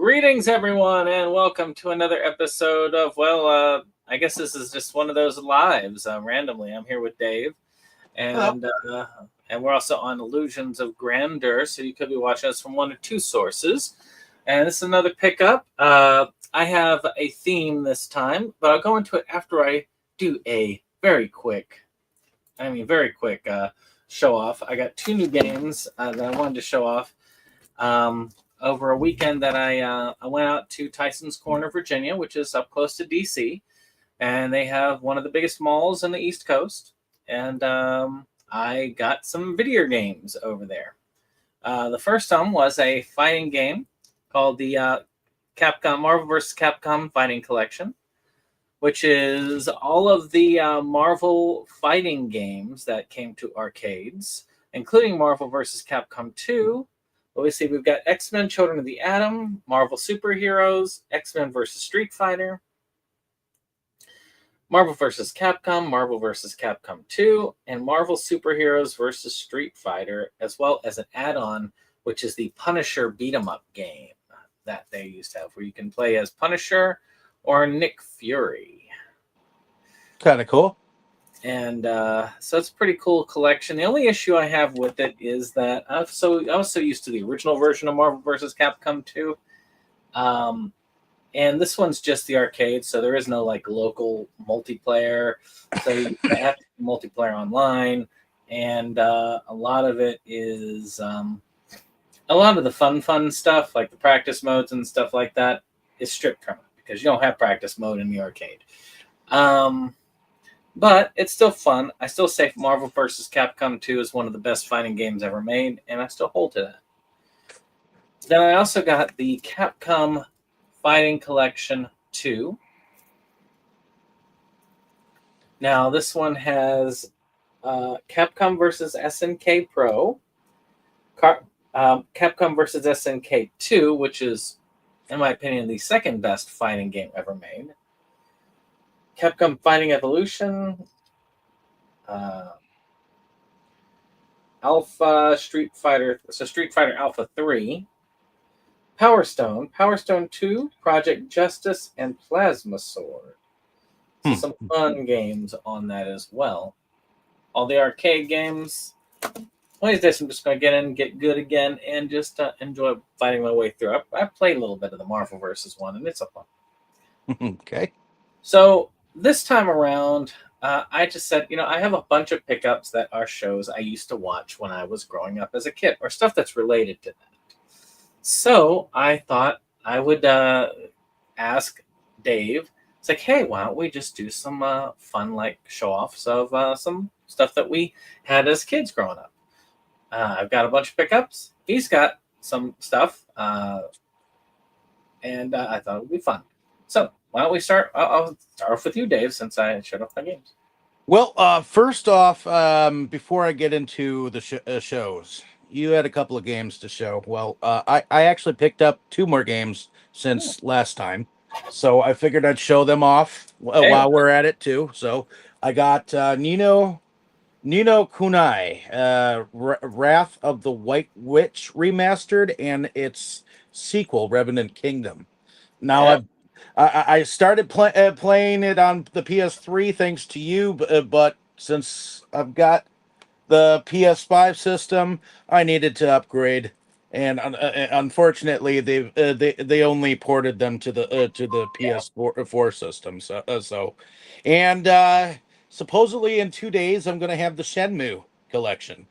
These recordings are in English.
Greetings, everyone, and welcome to another episode of, I guess this is just one of those lives. Randomly, I'm here with Dave, Hello. and we're also on Delusions of Grandeur, so you could be watching us from one or two sources. And this is another pickup. I have a theme this time, but I'll go into it after I do a very quick show off. I got two new games that I wanted to show off. Over a weekend that I went out to Tyson's Corner, Virginia, which is up close to DC, and they have one of the biggest malls on the East Coast. And I got some video games over there. The first one was a fighting game called the Capcom Marvel vs. Capcom Fighting Collection, which is all of the Marvel fighting games that came to arcades, including Marvel vs. Capcom 2. Obviously, we've got X-Men Children of the Atom, Marvel Superheroes, X-Men vs. Street Fighter, Marvel vs. Capcom, Marvel vs. Capcom 2, and Marvel Superheroes vs. Street Fighter, as well as an add-on, which is the Punisher beat-em-up game that they used to have, where you can play as Punisher or Nick Fury. Kind of cool. And so it's a pretty cool collection. The only issue I have with it is that I was so used to the original version of Marvel vs. Capcom 2. And this one's just the arcade, so there is no like local multiplayer. So you have to do multiplayer online. And a lot of it is a lot of the fun stuff, like the practice modes and stuff like that, is stripped from it because you don't have practice mode in the arcade. But it's still fun. I still say Marvel vs. Capcom 2 is one of the best fighting games ever made, and I still hold to that. Then I also got the Capcom Fighting Collection 2. Now, this one has Capcom vs. SNK Pro, Capcom vs. SNK 2, which is, in my opinion, the second best fighting game ever made. Capcom Fighting Evolution, Alpha Street Fighter, so Street Fighter Alpha 3, Power Stone 2, Project Justice, and Plasma Sword. So some fun games on that as well. All the arcade games. One of these days I'm just going to get in, get good again, and just enjoy fighting my way through. I played a little bit of the Marvel vs. one, and it's a fun. Okay. So this time around, I just said, I have a bunch of pickups that are shows I used to watch when I was growing up as a kid, or stuff that's related to that. So I thought I would ask Dave. It's like, hey, why don't we just do some fun, like, show-offs of some stuff that we had as kids growing up. I've got a bunch of pickups. He's got some stuff, and I thought it would be fun. So why don't we start? I'll start off with you, Dave, since I showed off my games. Well, first off, before I get into the shows, you had a couple of games to show. Well, I actually picked up two more games since last time, so I figured I'd show them off while we're at it too. So I got Nino Kunai, Wrath of the White Witch remastered, and its sequel, Revenant Kingdom. Now I started playing it on the PS3 thanks to you, but since I've got the PS5 system, I needed to upgrade, and unfortunately, they only ported them to the PS4 system. And supposedly in 2 days, I'm going to have the Shenmue collection.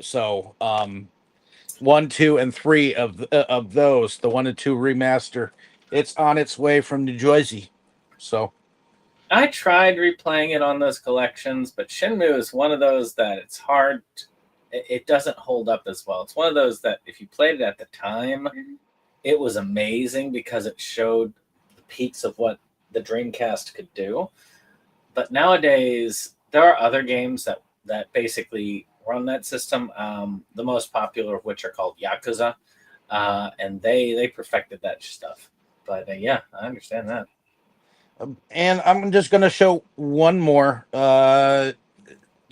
So 1, 2, and 3 of those, the 1 and 2 remaster, it's on its way from New Jersey. So I tried replaying it on those collections, but Shenmue is one of those that it's hard. It doesn't hold up as well. It's one of those that if you played it at the time, it was amazing because it showed the peaks of what the Dreamcast could do. But nowadays, there are other games that basically run that system. The most popular of which are called Yakuza, and they perfected that stuff. But yeah, I understand that. and I'm just going to show one more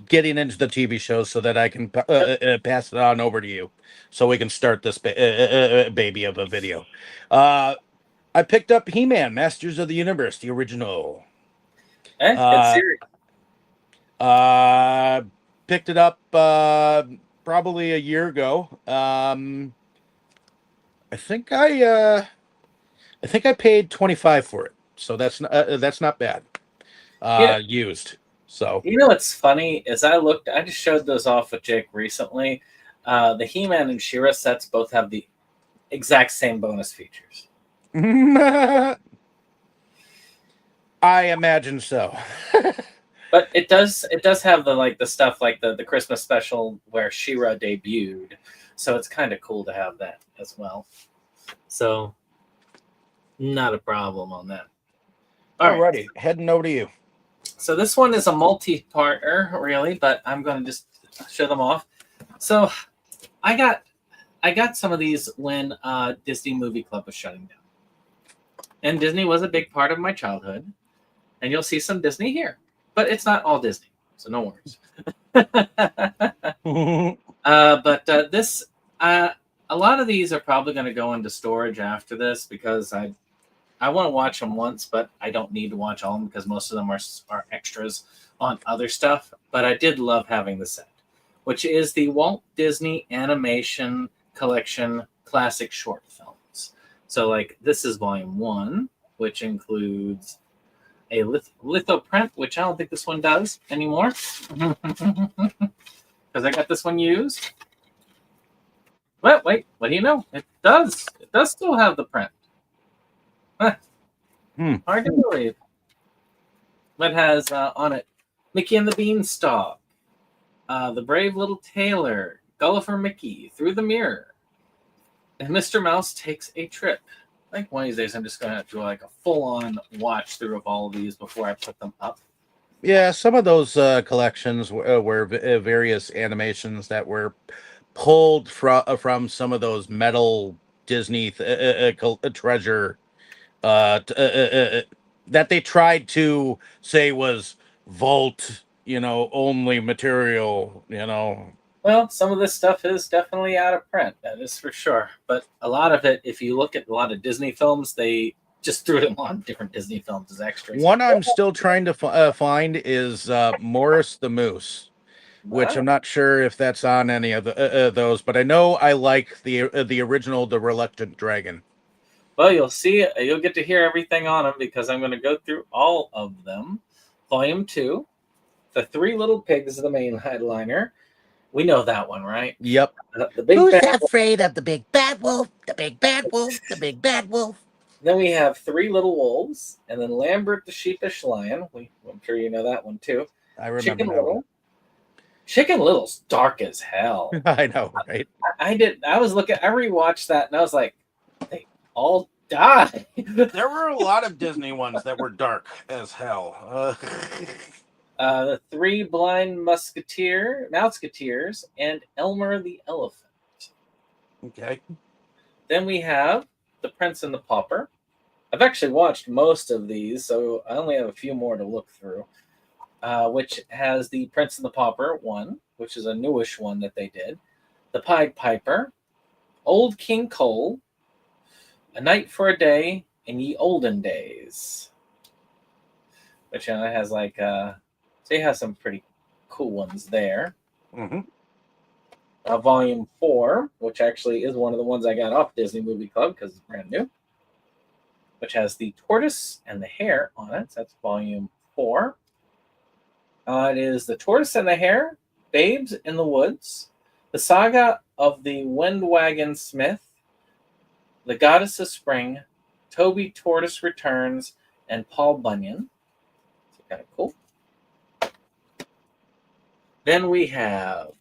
getting into the TV shows so that I can pass it on over to you, so we can start this baby of a video. I picked up He-Man, Masters of the Universe, the original. Good Uh, series. uh, Picked it up probably a year ago. I think I paid 25 for it, so that's not bad. Yeah, Used. So you know what's funny is I just showed those off with Jake recently. The He-Man and She-Ra sets both have the exact same bonus features. I imagine so. But it does have the stuff like the Christmas special where She-Ra debuted. So it's kind of cool to have that as well. So not a problem on that. All right. Alrighty, heading over to you. So this one is a multi-partner, really, but I'm going to just show them off. So I got some of these when Disney Movie Club was shutting down, and Disney was a big part of my childhood. And you'll see some Disney here, but it's not all Disney, so no worries. But this, a lot of these are probably going to go into storage after this because I want to watch them once, but I don't need to watch all of them because most of them are extras on other stuff. But I did love having the set, which is the Walt Disney Animation Collection Classic Short Films. So, like, this is Volume 1, which includes a litho print, which I don't think this one does anymore because I got this one used. But wait, what do you know? It does. It does still have the print. Hard to believe. It has on it Mickey and the Beanstalk, The Brave Little Tailor, Gulliver Mickey, Through the Mirror, and Mr. Mouse Takes a Trip. I think one of these days I'm just going to have to do like a full-on watch through of all of these before I put them up. Yeah, some of those collections were various animations that were pulled from some of those metal Disney treasure that they tried to say was vault, only material, Well, some of this stuff is definitely out of print, that is for sure. But a lot of it, if you look at a lot of Disney films, they just threw them on different Disney films as extras. One I'm still trying to find is Morris the Moose, which I'm not sure if that's on any of those, but I know I like the original, The Reluctant Dragon. Well, you'll see, you'll get to hear everything on them because I'm going to go through all of them. Volume 2, The Three Little Pigs, the main headliner. We know that one, right? Yep. The big Who's bad afraid of the big bad wolf? The big bad wolf, the big bad wolf. Then we have Three Little Wolves, and then Lambert the Sheepish Lion. I'm sure you know that one too. I remember Chicken that Little. one. Chicken Little's dark as hell. I know, right? I rewatched that and I was like, they all die. There were a lot of Disney ones that were dark as hell. The Three Blind Mouseketeers, and Elmer the Elephant. Okay. Then we have The Prince and the Pauper. I've actually watched most of these, so I only have a few more to look through. Which has The Prince and the Pauper 1, which is a newish one that they did. The Pied Piper, Old King Cole, A Night for a Day, and Ye Olden Days. Which has like, so you have some pretty cool ones there. Mm-hmm. Volume 4, which actually is one of the ones I got off Disney Movie Club because it's brand new, which has The Tortoise and the Hare on it. So that's Volume 4. It is The Tortoise and the Hare, Babes in the Woods, The Saga of the Windwagon Smith, The Goddess of Spring, Toby Tortoise Returns, and Paul Bunyan. So kind of cool. Then we have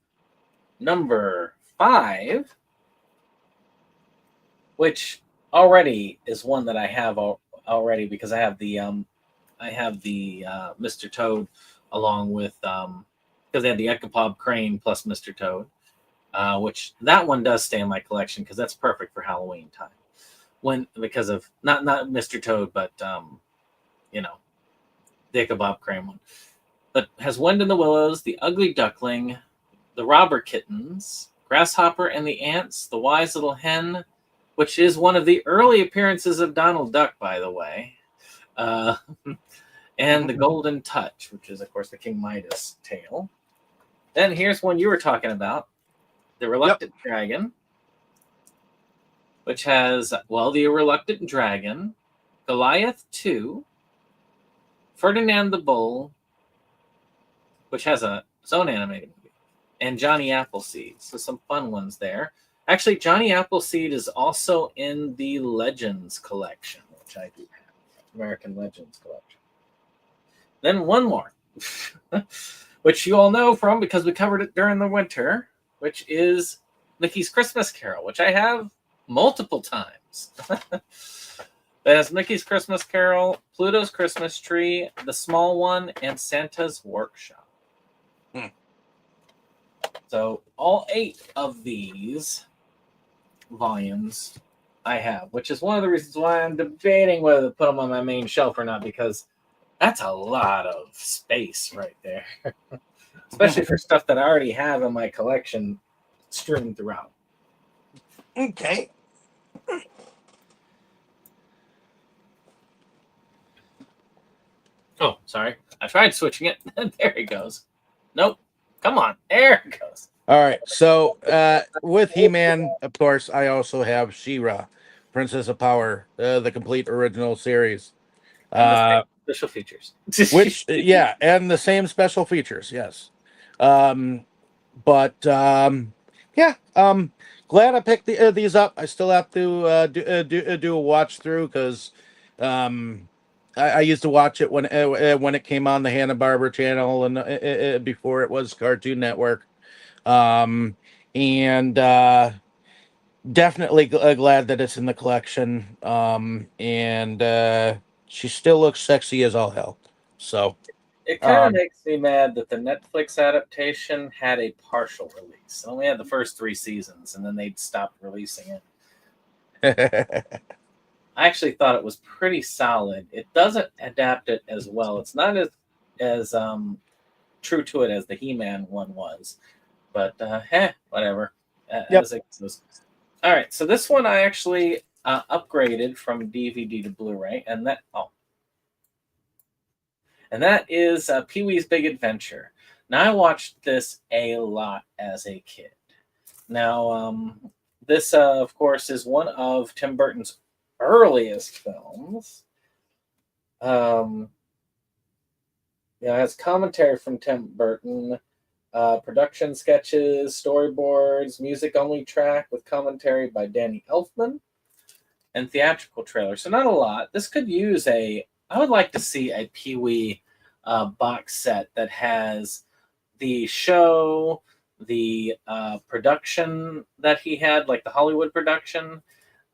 number 5, which already is one that I have already because I have the Mr. Toad along with because they had the Ecopop Crane plus Mr. Toad, which that one does stay in my collection because that's perfect for Halloween time. Because of not Mr. Toad, but the Ecopop Crane one. but has Wind in the Willows, The Ugly Duckling, The Robber Kittens, Grasshopper and the Ants, The Wise Little Hen, which is one of the early appearances of Donald Duck, by the way, and The Golden Touch, which is, of course, the King Midas tale. Then here's one you were talking about, The Reluctant Dragon, which has, well, The Reluctant Dragon, Goliath 2, Ferdinand the Bull, which has its own animated movie, and Johnny Appleseed. So some fun ones there. Actually, Johnny Appleseed is also in the Legends collection, which I do have, American Legends collection. Then one more, which you all know from because we covered it during the winter, which is Mickey's Christmas Carol, which I have multiple times. It has Mickey's Christmas Carol, Pluto's Christmas Tree, The Small One, and Santa's Workshop. So all 8 of these volumes I have, which is one of the reasons why I'm debating whether to put them on my main shelf or not, because that's a lot of space right there. Especially for stuff that I already have in my collection strewn throughout. Okay. Oh, sorry. I tried switching it. There it goes. Nope. Come on. There it goes. All right. So with He-Man, of course, I also have She-Ra, Princess of Power, the complete original series. Special features. Which, yeah, and the same special features, yes. Yeah, glad I picked these up. I still have to do a watch through because I used to watch it when it came on the Hanna-Barbera channel and before it was Cartoon Network. Definitely glad that it's in the collection. She still looks sexy as all hell. So it kind of makes me mad that the Netflix adaptation had a partial release. It only had the first 3 seasons, and then they'd stopped releasing it. I actually thought it was pretty solid. It doesn't adapt it as well. It's not as true to it as the He-Man one was. But, whatever. Yep. All right, so this one I actually upgraded from DVD to Blu-ray, and that is Pee-wee's Big Adventure. Now, I watched this a lot as a kid. Now, this, of course, is one of Tim Burton's earliest films. It has commentary from Tim Burton, production sketches, storyboards, music-only track with commentary by Danny Elfman, and theatrical trailer. So not a lot. This could use I would like to see a Pee-wee box set that has the show, the production that he had, like the Hollywood production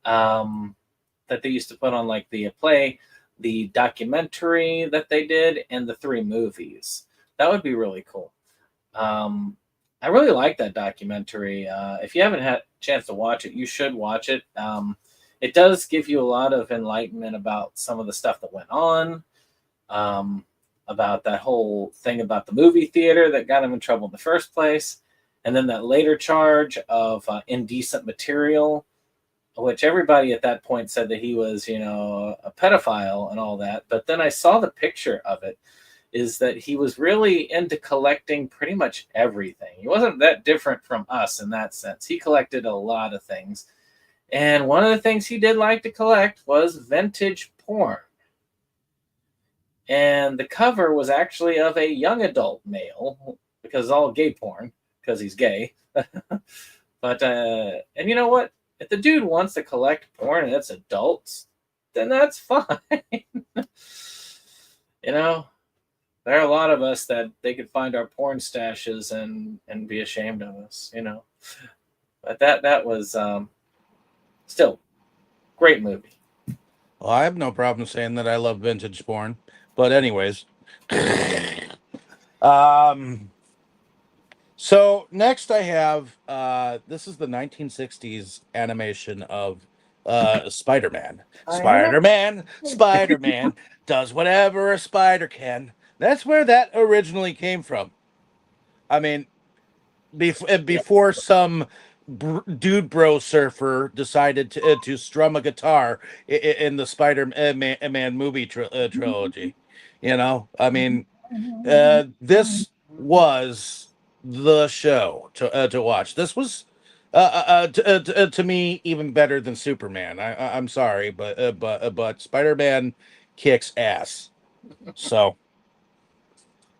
that they used to put on like the play, the documentary that they did, and the 3 movies. That would be really cool. I really like that documentary. If you haven't had a chance to watch it, you should watch it. It does give you a lot of enlightenment about some of the stuff that went on, about that whole thing about the movie theater that got him in trouble in the first place, and then that later charge of indecent material, which everybody at that point said that he was, a pedophile and all that. But then I saw the picture of it, is that he was really into collecting pretty much everything. He wasn't that different from us in that sense. He collected a lot of things. And one of the things he did like to collect was vintage porn. And the cover was actually of a young adult male, because it's all gay porn, because he's gay. But, and you know what? If the dude wants to collect porn and it's adults, then that's fine. There are a lot of us that they could find our porn stashes and be ashamed of us, But that was still great movie. Well, I have no problem saying that I love vintage porn. But anyways. So next I have this is the 1960s animation of Spider-Man. Spider-Man does whatever a spider can. That's where that originally came from. I mean, before some dude bro surfer decided to strum a guitar in the Spider-Man movie trilogy. You know, I mean, this was the show to watch. This was to me even better than Superman. I'm sorry, but Spider-Man kicks ass. So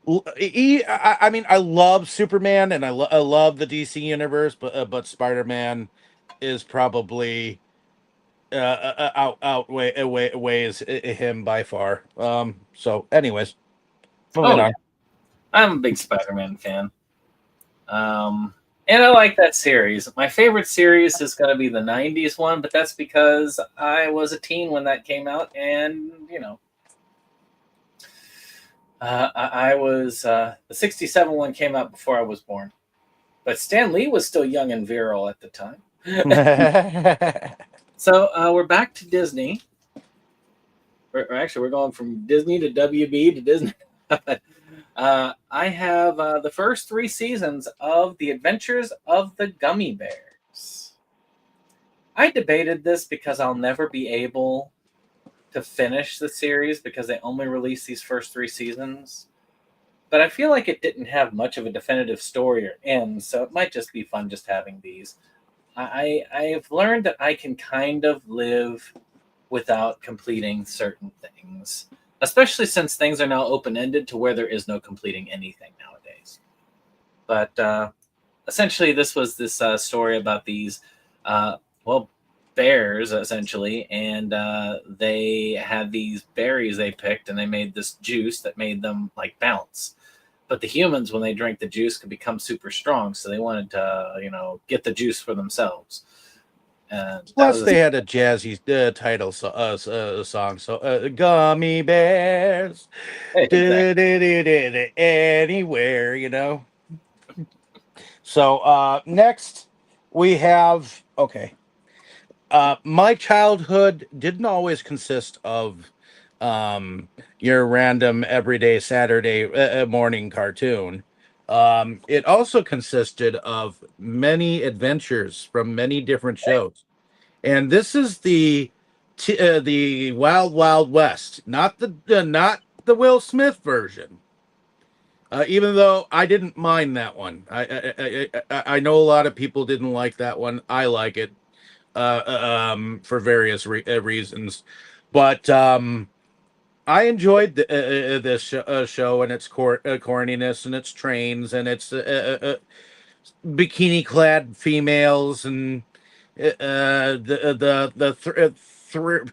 I mean, I love Superman and I love the DC universe, but Spider-Man is probably outweighs him by far. So, anyways, Oh moving yeah, on. I'm a big Spider-Man fan. And I like that series. My favorite series is going to be the '90s one, but that's because I was a teen when that came out, and I was the '67 one came out before I was born. But Stan Lee was still young and virile at the time. So we're back to Disney. We're going from Disney to WB to Disney. I have the first 3 seasons of The Adventures of the Gummy Bears. I debated this because I'll never be able to finish the series because they only release these first 3 seasons. But I feel like it didn't have much of a definitive story or end, so it might just be fun just having these. I've learned that I can kind of live without completing certain things, especially since things are now open ended to where there is no completing anything nowadays. But essentially, this was this story about these, well, bears essentially, and they had these berries they picked, and they made this juice that made them like bounce. But the humans, when they drank the juice, could become super strong, so they wanted to, get the juice for themselves. And that Plus, was they had a jazzy title song. So, Gummy Bears, exactly. anywhere, you know. So, next we have okay. My childhood didn't always consist of your random everyday Saturday morning cartoon. It also consisted of many adventures from many different shows, and this is the Wild Wild West, not the Will Smith version. Even though I didn't mind that one, I know a lot of people didn't like that one. I like it for various reasons. But I enjoyed this show and its corniness and its trains and its bikini-clad females and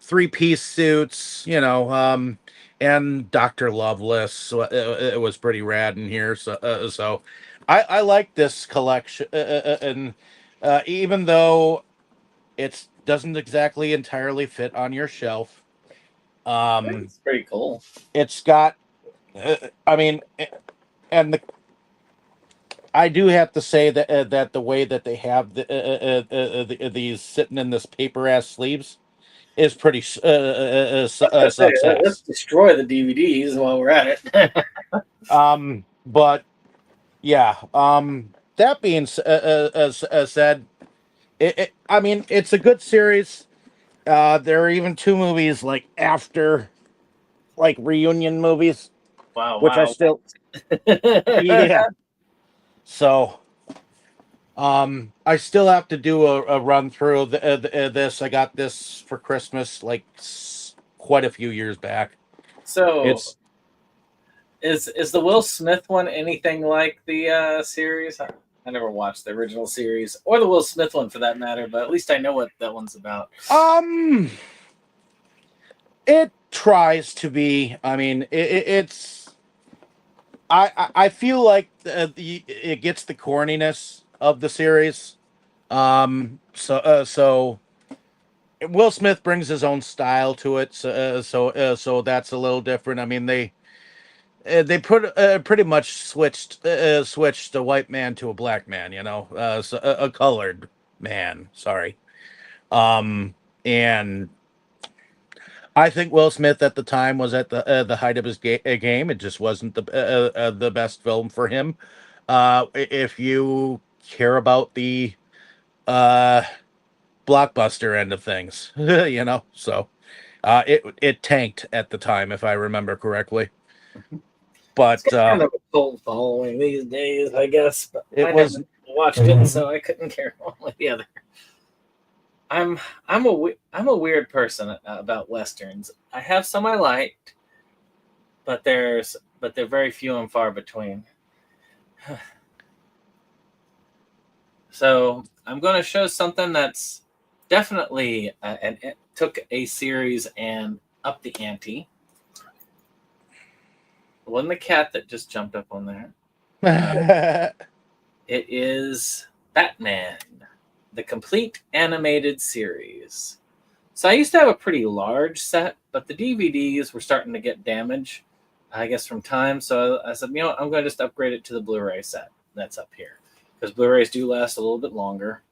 three-piece suits, and Dr. Lovelace. So, it was pretty rad in here. So I like this collection, and even though it doesn't exactly entirely fit on your shelf. It's pretty cool. It's got, I mean, and I do have to say that the way that they have these sitting in this paper ass sleeves is pretty Let's success. destroy the DVDs while we're at it. But yeah, that being said, I mean, it's a good series. There are even 2 movies like after, like reunion movies, Wow, which I wow. still yeah. So I still have to do a run through of this. I got this for Christmas like quite a few years back. So It's is the Will Smith one anything like the series? I never watched the original series or the Will Smith one for that matter, but at least I know what that one's about. um it tries to be. I mean, it's I feel like it gets the corniness of the series. So Will Smith brings his own style to it. So that's a little different. I mean, they pretty much switched a white man to a black man. So a colored man. Sorry. And I think Will Smith at the time was at the height of his game. It just wasn't the best film for him. If you care about the uh, blockbuster end of things, so it tanked at the time, if I remember correctly. It's But got kind of a cult following these days, I guess. But it I was never watched it, so I couldn't care one way or the other. I'm I'm a weird person about westerns. I have some I liked, but they're very few and far between. So I'm going to show something that's definitely and it took a series and up the ante. It wasn't the cat that just jumped up on there. It is Batman, the complete animated series. So I used to have a pretty large set, but the DVDs were starting to get damaged, I guess, from time. So I said, I'm going to just upgrade it to the Blu-ray set that's up here, because Blu-rays do last a little bit longer.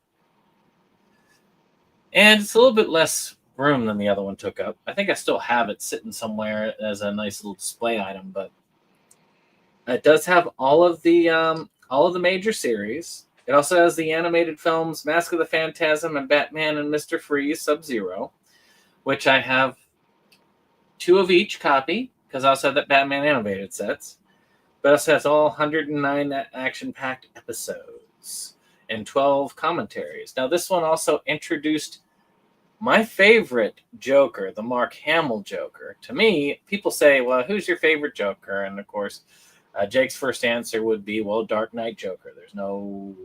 And it's a little bit less room than the other one took up. I think I still have it sitting somewhere as a nice little display item, but it does have all of the major series. It also has the animated films Mask of the Phantasm and Batman and Mr. Freeze Sub-Zero, which I have 2 of each copy, because I also have that Batman animated sets. But it also has all 109 action-packed episodes and 12 commentaries. Now, this one also introduced my favorite Joker, the Mark Hamill Joker. To me, people say, well, who's your favorite Joker? And, of course, Jake's first answer would be, well, Dark Knight Joker. There's no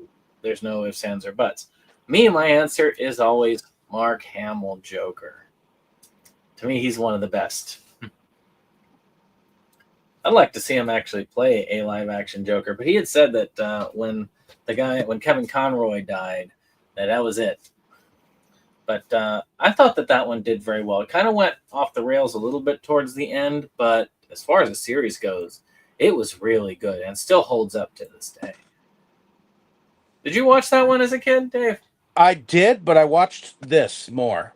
ifs, ands, or buts. My answer is always Mark Hamill Joker. To me, he's one of the best. I'd like to see him actually play a live-action Joker, but he had said that when Kevin Conroy died, that was it. But I thought that one did very well. It kind of went off the rails a little bit towards the end, but as far as the series goes, it was really good and still holds up to this day. Did you watch that one as a kid, Dave? I did, but I watched this more.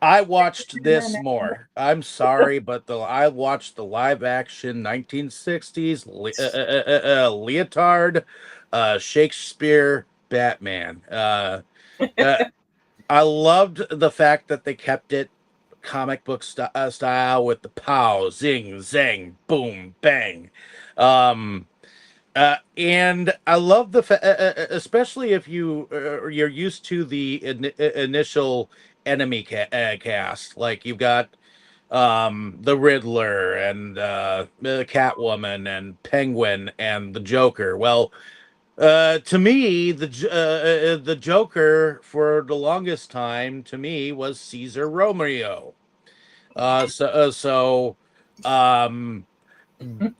I watched this more. I'm sorry, but I watched the live action 1960s leotard Shakespeare Batman. I loved the fact that they kept it comic book style with the pow, zing, zang, boom, bang. And I love especially if you're used to the initial enemy cast, like you've got the Riddler and the Catwoman and Penguin and the Joker. Well, to me, the Joker for the longest time to me was Caesar Romeo. So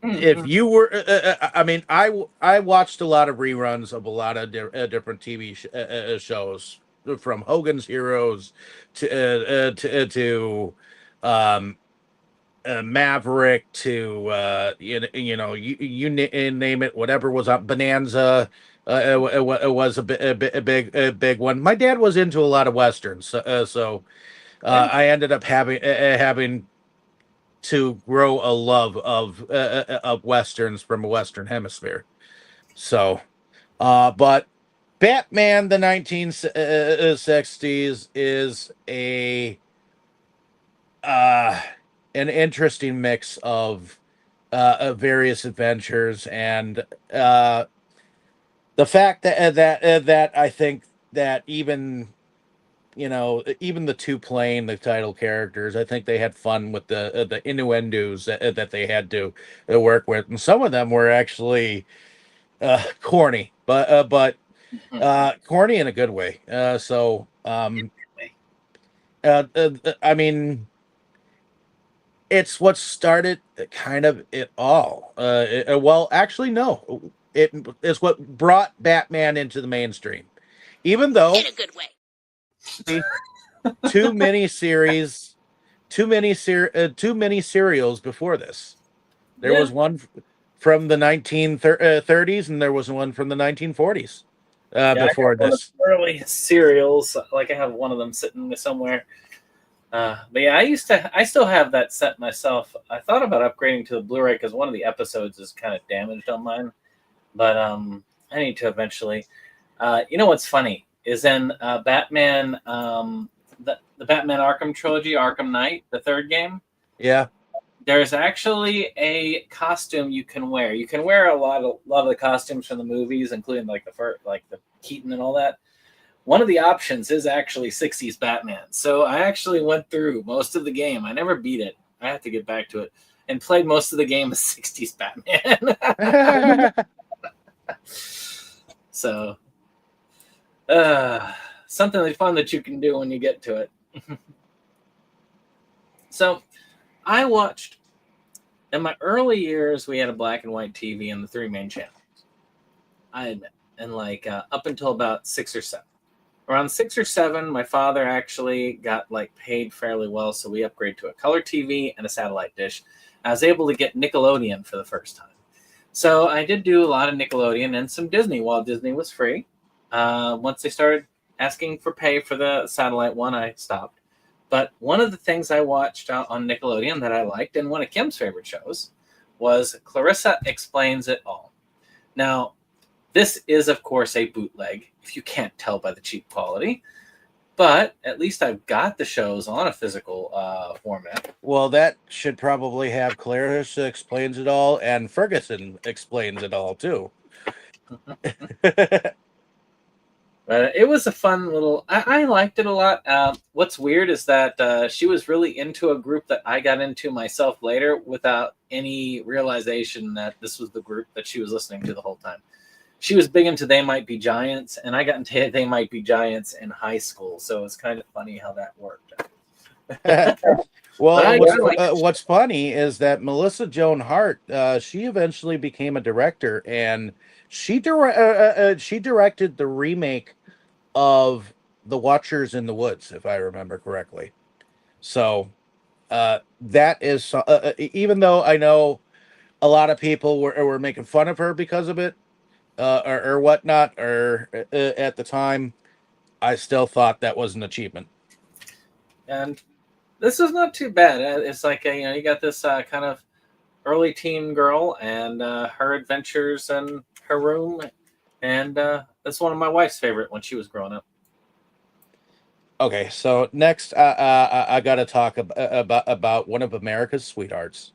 if you were, I watched a lot of reruns of a lot of different TV shows, from Hogan's Heroes to Maverick to you name it, whatever was up. Bonanza, it was a big one. My dad was into a lot of westerns, so I ended up having to grow a love of westerns from a Western Hemisphere. So, but Batman the 1960s is an interesting mix of various adventures, and the fact that I think that even the 2 playing the title characters, I think they had fun with the innuendos that they had to work with, and some of them were actually corny, but corny in a good way. I mean, it's what started kind of it all. Well, actually, no, it is what brought Batman into the mainstream, even though In a good way. too many serials before this. There was one from the 1930s, and there was one from the 1940s before this. Early serials, like I have one of them sitting somewhere. But yeah, I still have that set myself. I thought about upgrading to the Blu-ray because one of the episodes is kind of damaged on mine, but I need to eventually. You know what's funny is in Batman, the Batman Arkham trilogy, Arkham Knight, the third game. Yeah. There's actually a costume you can wear. You can wear a lot of the costumes from the movies, including like the Keaton and all that. One of the options is actually 60s Batman. So I actually went through most of the game. I never beat it. I have to get back to it. And played most of the game as 60s Batman. So, something fun that you can do when you get to it. So, I watched, in my early years, we had a black and white TV and the three main channels. I admit. And like up until about 6 or 7. Around 6 or 7, my father actually got like paid fairly well, so we upgraded to a color TV and a satellite dish. I was able to get Nickelodeon for the first time. So I did do a lot of Nickelodeon and some Disney while Disney was free. Once they started asking for pay for the satellite one, I stopped. But one of the things I watched on Nickelodeon that I liked, and one of Kim's favorite shows, was Clarissa Explains It All. Now, this is, of course, a bootleg, if you can't tell by the cheap quality. But at least I've got the shows on a physical format. Well, that should probably have Clarissa Explains It All and Ferguson Explains It All, too. But it was a fun little... I liked it a lot. What's weird is that she was really into a group that I got into myself later without any realization that this was the group that she was listening to the whole time. She was big into They Might Be Giants, and I got into They Might Be Giants in high school, so it's kind of funny how that worked. Well, what's funny is that Melissa Joan Hart, she eventually became a director, and she directed the remake of The Watchers in the Woods, if I remember correctly. So that is, even though I know a lot of people were making fun of her because of it, or whatnot, or at the time, I still thought that was an achievement. And this is not too bad. It's like you got this kind of early teen girl and her adventures in her room, and that's one of my wife's favorite when she was growing up. Okay, so next, I got to talk about one of America's sweethearts.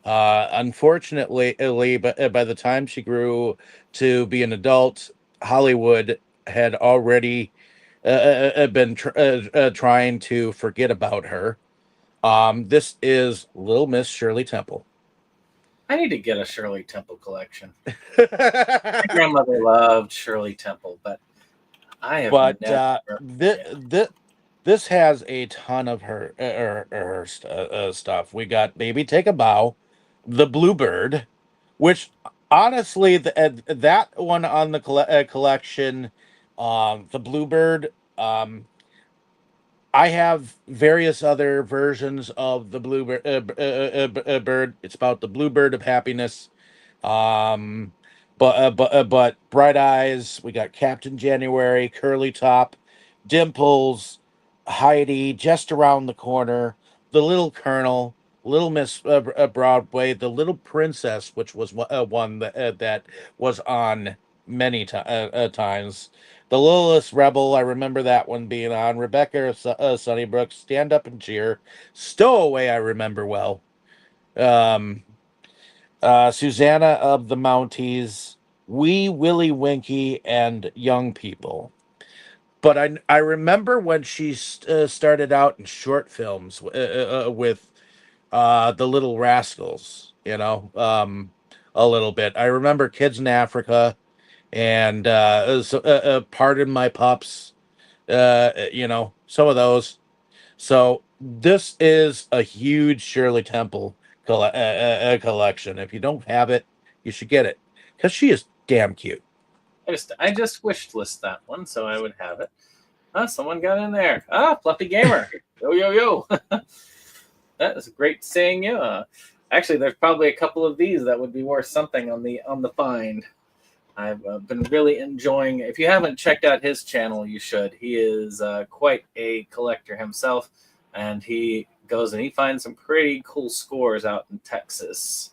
Unfortunately, by the time she grew to be an adult, Hollywood had already been trying to forget about her. This is Little Miss Shirley Temple. I need to get a Shirley Temple collection. My grandmother loved Shirley Temple, but I have this has a ton of her stuff. We got Baby Take a Bow, The Bluebird, which honestly, that one on the collection, The Bluebird, I have various other versions of the Bluebird. Bird. It's about the Bluebird of happiness. But Bright Eyes. We got Captain January, Curly Top, Dimples, Heidi, Just Around the Corner, The Little Colonel, Little Miss Broadway, The Little Princess, which was one that was on many times. The Littlest Rebel, I remember that one being on. Rebecca Sunnybrook, Stand Up and Cheer. Stowaway, I remember well. Susanna of the Mounties, Wee Willie Winky, and Young People. But I remember when she started out in short films with the Little Rascals, a little bit. I remember Kids in Africa and Pardon My Pups, some of those. So this is a huge Shirley Temple collection. If you don't have it, you should get it because she is damn cute. I just wish list that one so I would have it. Someone got in there. Fluffy Gamer. Yo, yo, yo. That is great seeing you. Actually, there's probably a couple of these that would be worth something on the find. I've been really enjoying. If you haven't checked out his channel, you should. He is quite a collector himself. and he goes and he finds some pretty cool scores out in Texas.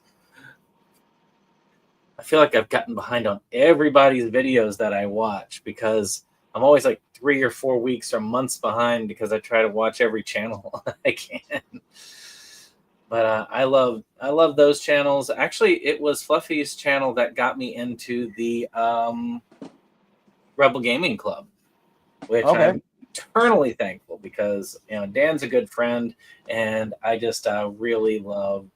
I feel like I've gotten behind on everybody's videos that I watch because I'm always like 3 or 4 weeks or months behind because I try to watch every channel I can. But I love those channels. Actually, it was Fluffy's channel that got me into the Rebel Gaming Club, which I'm eternally thankful because Dan's a good friend, and I just really love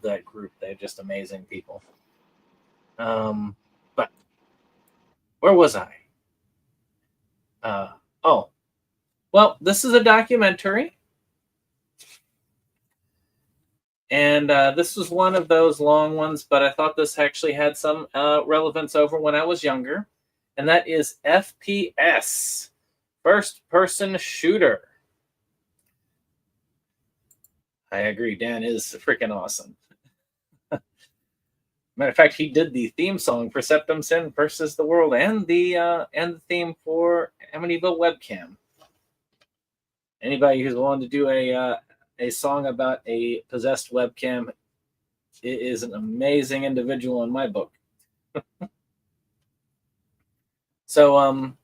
that group. They're just amazing people. But where was I? Well, this is a documentary, and this was one of those long ones, but I thought this actually had some relevance over when I was younger, and that is FPS, first person shooter. I agree, Dan is freaking awesome. Matter of fact, he did the theme song for SeptumSin versus the World and the theme for Amityville Webcam. Anybody who's willing to do a song about a possessed webcam is an amazing individual in my book. So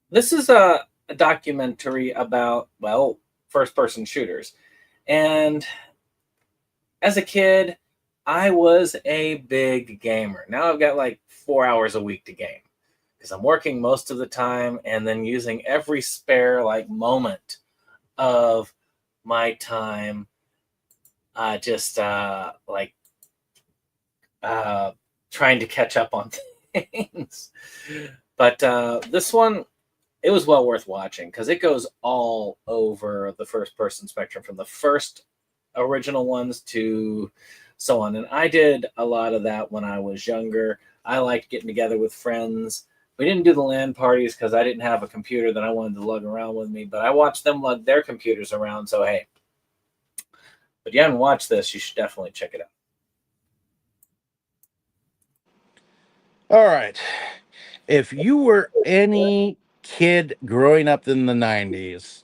this is a documentary about, well, first-person shooters. And as a kid, I was a big gamer. Now I've got like 4 hours a week to game because I'm working most of the time and then using every spare like moment of my time just trying to catch up on things. But this one, it was well worth watching because it goes all over the first person spectrum from the first original ones to so on. And I did a lot of that when I was younger. I liked getting together with friends. We didn't do the LAN parties because I didn't have a computer that I wanted to lug around with me, but I watched them lug their computers around. So, hey, if you haven't watched this, you should definitely check it out. All right. If you were any kid growing up in the 90s,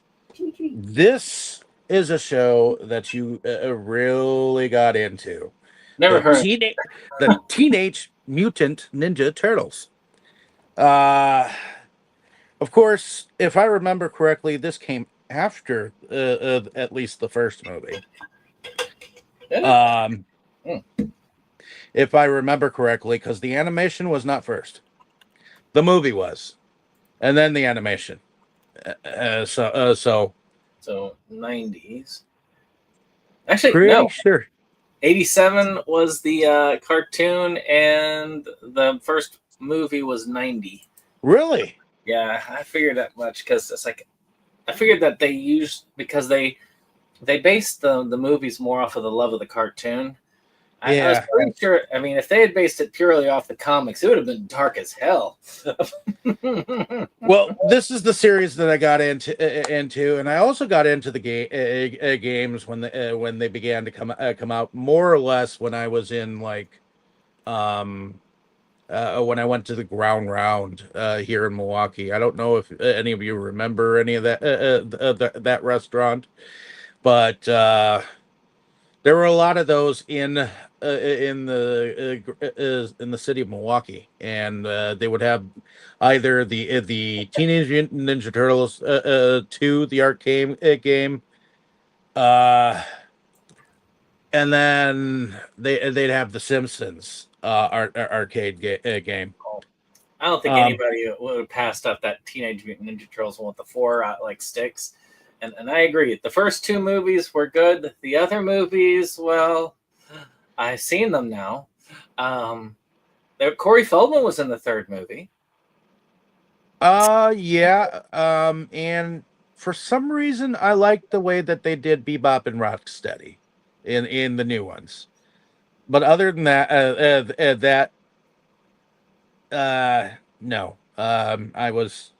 this is a show that you really got into. Never heard. The Teenage Mutant Ninja Turtles. Of course, if I remember correctly, this came after at least the first movie. If I remember correctly, because the animation was not first. The movie was. And then the animation. So 90s. Actually, pretty no. sure. 87 was the cartoon, and the first movie was 90. Really? Yeah, I figured that much because it's like I figured that they used because they based the movies more off of the love of the cartoon. I was pretty sure. I mean, if they had based it purely off the comics, it would have been dark as hell. Well, this is the series that I got into, and I also got into the games when they began to come out, more or less when I was in like when I went to the Ground Round here in Milwaukee. I don't know if any of you remember any of that that restaurant, but there were a lot of those in the city of Milwaukee, and they would have either the Teenage Mutant Ninja Turtles 2, the arcade game, and then they'd have the Simpsons arcade game. I don't think anybody would have passed up that Teenage Mutant Ninja Turtles one with the 4 like sticks. And I agree. The first 2 movies were good. The other movies, well, I've seen them now. Corey Feldman was in the 3rd movie. Yeah. And for some reason, I like the way that they did Bebop and Rocksteady in the new ones. But other than that, no. I was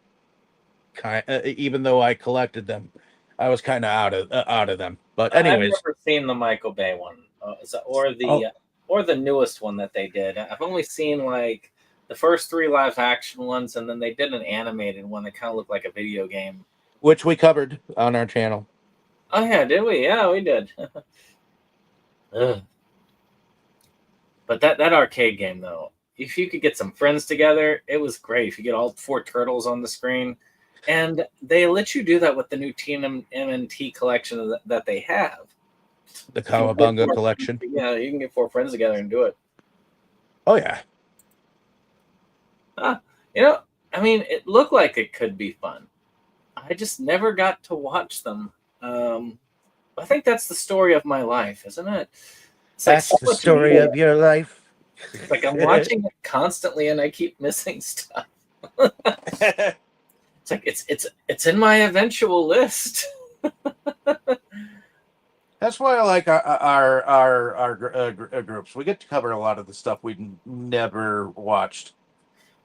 even though I collected them, I was kind of out of them. But anyways, I've never seen the Michael Bay one, or the newest one that they did. I've only seen like the first 3 live action ones, and then they did an animated one that kind of looked like a video game which we covered on our channel. Oh yeah, did we? Yeah, we did. Ugh. But that arcade game though, if you could get some friends together, it was great. If you get all 4 turtles on the screen, and they let you do that with the new TMNT collection that they have. The You can get Kawabunga collection. Yeah, you can get 4 friends together and do it. Oh yeah. You know, I mean, it looked like it could be fun. I just never got to watch them. I think that's the story of my life, isn't it? It's like That's so the much story more. of your life. It's like I'm watching it constantly, and I keep missing stuff. It's like it's in my eventual list. That's why I like our groups. We get to cover a lot of the stuff we never watched.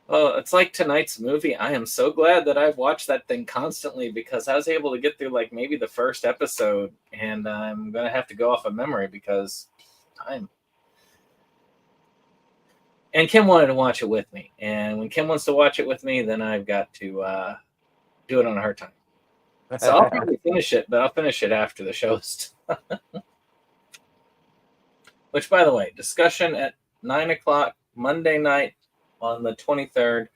Well, it's like tonight's movie. I am so glad that I've watched that thing constantly because I was able to get through like maybe the first episode, and I'm gonna have to go off of memory because time. And Kim wanted to watch it with me, and when Kim wants to watch it with me, then I've got to do it on her time. So I'll probably finish it, but I'll finish it after the show's done. Which, by the way, discussion at 9 o'clock Monday night on the 23rd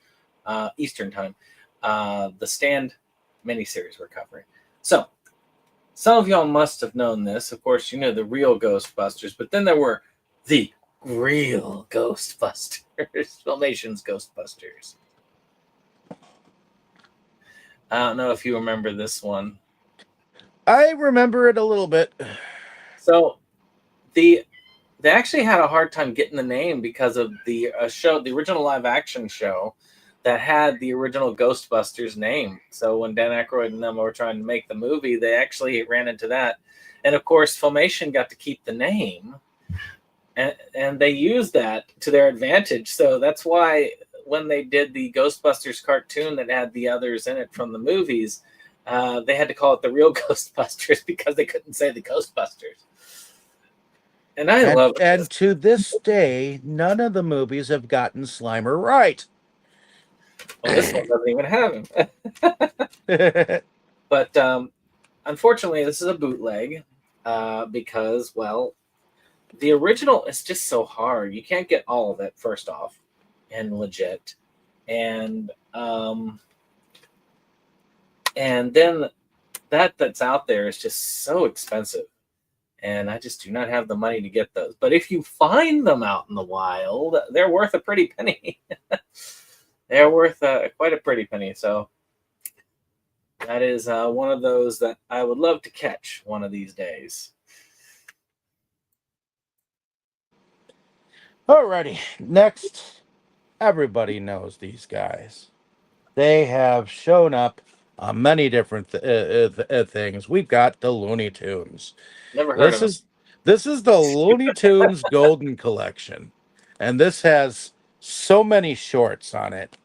Eastern time. The Stand miniseries we're covering. So, some of y'all must have known this. Of course, you know the real Ghostbusters, but then there were the real Ghostbusters, Filmation's Ghostbusters. I don't know if you remember this one. I remember it a little bit. So, they actually had a hard time getting the name because of the show, the original live action show that had the original Ghostbusters name. So when Dan Aykroyd and them were trying to make the movie, they actually ran into that. And of course, Filmation got to keep the name, and they used that to their advantage. So that's why when they did the Ghostbusters cartoon that had the others in it from the movies, they had to call it the real Ghostbusters because they couldn't say the Ghostbusters. And I love it. And to this day, none of the movies have gotten Slimer right. Well, this one doesn't even have him. But unfortunately, this is a bootleg because, well, the original is just so hard. You can't get all of it, first off, and legit. And then that's out there is just so expensive. And I just do not have the money to get those. But if you find them out in the wild, they're worth a pretty penny. They're worth quite a pretty penny. So that is one of those that I would love to catch one of these days. Alrighty, next, everybody knows these guys. They have shown up on many different things. We've got the Looney Tunes. Never heard of them. This is the Looney Tunes Golden Collection, and this has so many shorts on it.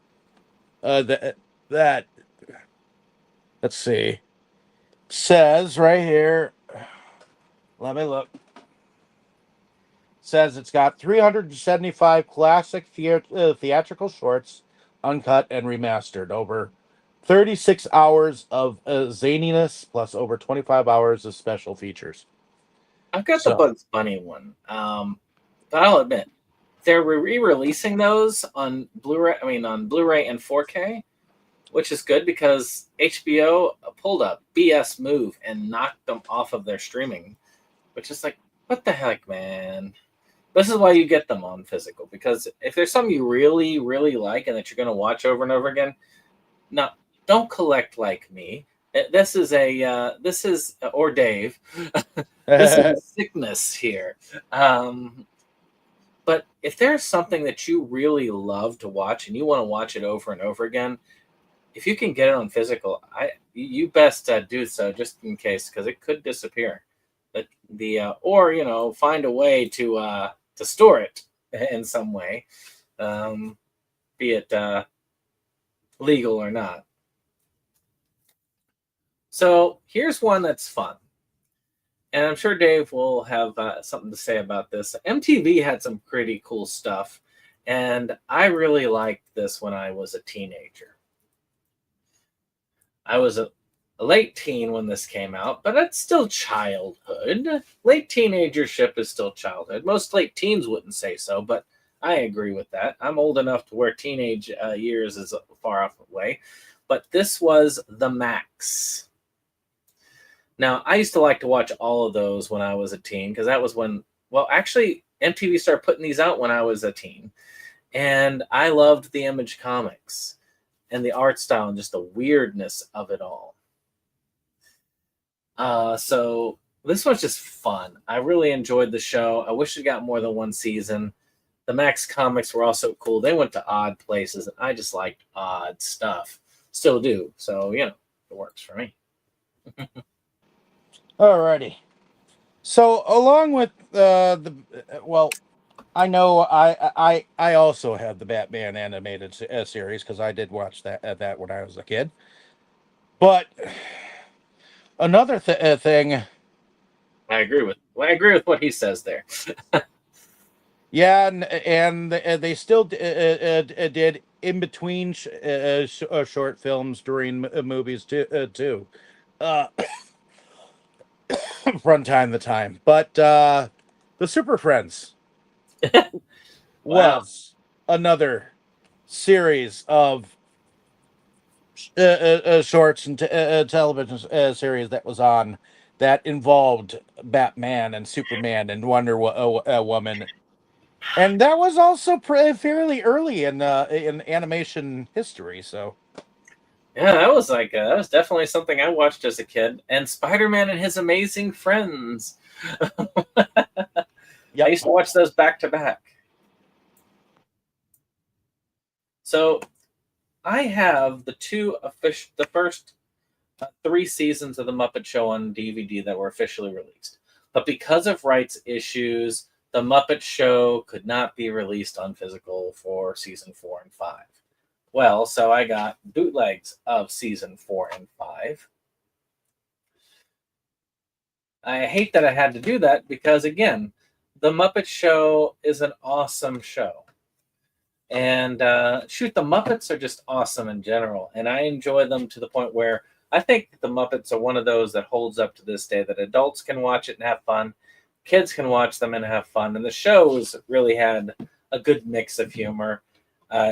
That let's see, says right here. Let me look. Says it's got 375 classic theatrical shorts, uncut and remastered, over 36 hours of zaniness, plus over 25 hours of special features. I've got the Bugs Bunny one, but I'll admit they're re-releasing those on Blu-ray. I mean, on Blu-ray and 4K, which is good because HBO pulled a BS move and knocked them off of their streaming, which is like, what the heck, man? This is why you get them on physical, because if there's something you really, really like and that you're going to watch over and over again, no, don't collect like me. This is or Dave. This is a sickness here. But if there's something that you really love to watch and you want to watch it over and over again, if you can get it on physical, you best do so just in case, because it could disappear. Or find a way to store it in some way, be it legal or not. So here's one that's fun. And I'm sure Dave will have something to say about this. MTV had some pretty cool stuff. And I really liked this when I was a teenager. I was a late teen when this came out, but it's still childhood. Late teenagership is still childhood. Most late teens wouldn't say so, but I agree with that. I'm old enough to where teenage years is far off away. But this was The Max. Now, I used to like to watch all of those when I was a teen, because that was when, well, actually, MTV started putting these out when I was a teen. And I loved the Image comics and the art style and just the weirdness of it all. So this was just fun. I really enjoyed the show. I wish it got more than one season. The Max comics were also cool. They went to odd places, and I just liked odd stuff. Still do. So, it works for me. Alrighty. So along with I know I also have the Batman animated series, because I did watch that when I was a kid. But another thing, I agree with what he says there. yeah, and they still did in between short films during movies too, from time to time. But the Super Friends Wow. was another series of shorts and television series that was on, that involved Batman and Superman and Wonder Woman, and that was also fairly early in animation history. So Yeah, that was definitely something I watched as a kid. And Spider-Man and His Amazing Friends. Yep. I used to watch those back to back. So I have the first 3 seasons of the Muppet Show on DVD that were officially released. But because of rights issues, the Muppet Show could not be released on physical for season 4 and 5. Well, so I got bootlegs of season 4 and 5. I hate that I had to do that because, again, the Muppet Show is an awesome show. And the Muppets are just awesome in general. And I enjoy them to the point where I think the Muppets are one of those that holds up to this day, that adults can watch it and have fun. Kids can watch them and have fun. And the shows really had a good mix of humor.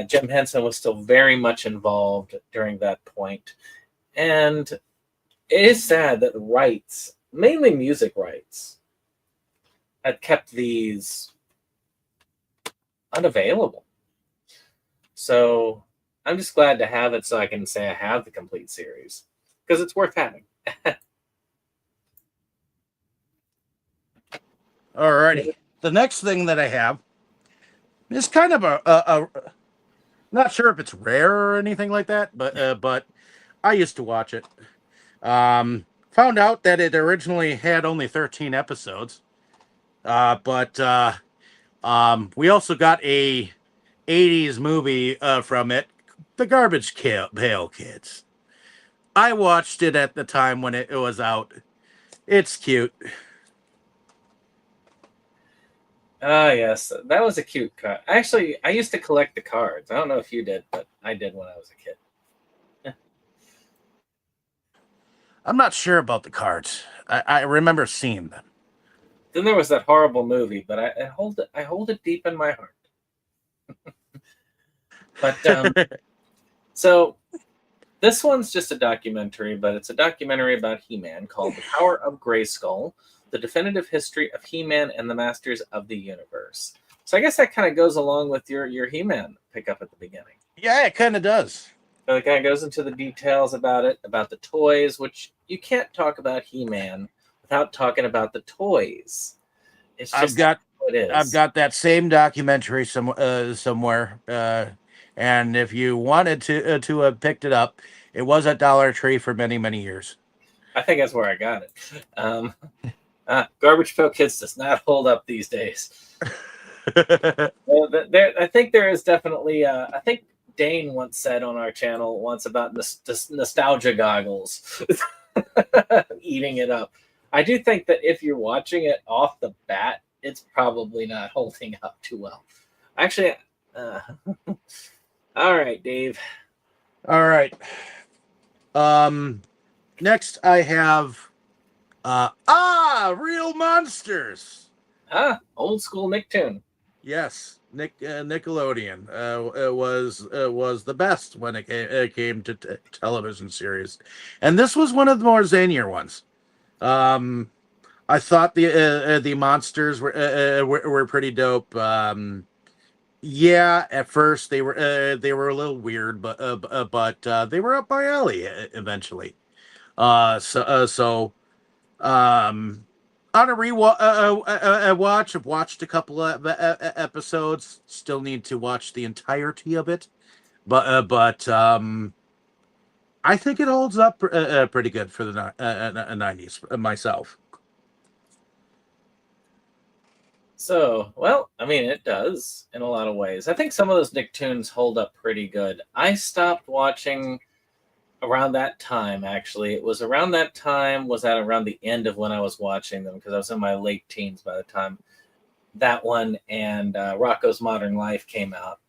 Jim Henson was still very much involved during that point. And it is sad that rights, mainly music rights, had kept these unavailable. So I'm just glad to have it so I can say I have the complete series, because it's worth having. alrighty. The next thing that I have is kind of a not sure if it's rare or anything like that, but I used to watch it. Found out that it originally had only 13 episodes, but we also got a 80s movie from it, The Garbage Pail Kids. I watched it at the time when it was out. It's cute. Ah, yes, that was a cute card. Actually, I used to collect the cards. I don't know if you did, but I did when I was a kid. I'm not sure about the cards. I remember seeing them. Then there was that horrible movie, but I hold it deep in my heart. But so this one's just a documentary, but it's a documentary about He-Man called The Power of Grayskull, the definitive history of He-Man and the Masters of the Universe. So I guess that kind of goes along with your He-Man pickup at the beginning. Yeah, it kind of does. So it kind of goes into the details about it, about the toys, which you can't talk about He-Man without talking about the toys. It's just how it is. I've got that same documentary somewhere, and if you wanted to have picked it up, it was at Dollar Tree for many, many years. I think that's where I got it. Garbage Pail Kids does not hold up these days. I think there is definitely. I think Dane once said on our channel once about nostalgia goggles, eating it up. I do think that if you're watching it off the bat, it's probably not holding up too well. Actually, all right, Dave. All right. Because Next, I have Real Monsters. Old school Nicktoon. Yes, Nickelodeon was the best when it came to television series, and this was one of the more zanier ones. I thought the monsters were pretty dope. Yeah, at first they were a little weird, but they were up my alley eventually. So um, on a watch, I've watched a couple of episodes. Still need to watch the entirety of it, but I think it holds up pretty good for the 90s myself. So, well, I mean, it does in a lot of ways. I think some of those Nicktoons hold up pretty good. I stopped watching around that time, actually. It was around that time, was that around the end of when I was watching them, because I was in my late teens by the time that one and Rocko's Modern Life came out.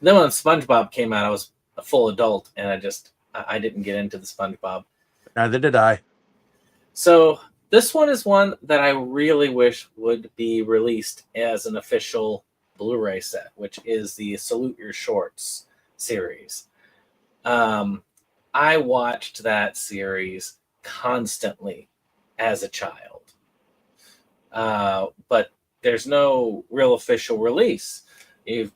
Then when SpongeBob came out, I was a full adult, and I didn't get into the SpongeBob. Neither did I. So this one is one that I really wish would be released as an official Blu-ray set, which is the Salute Your Shorts series. I watched that series constantly as a child, but there's no real official release that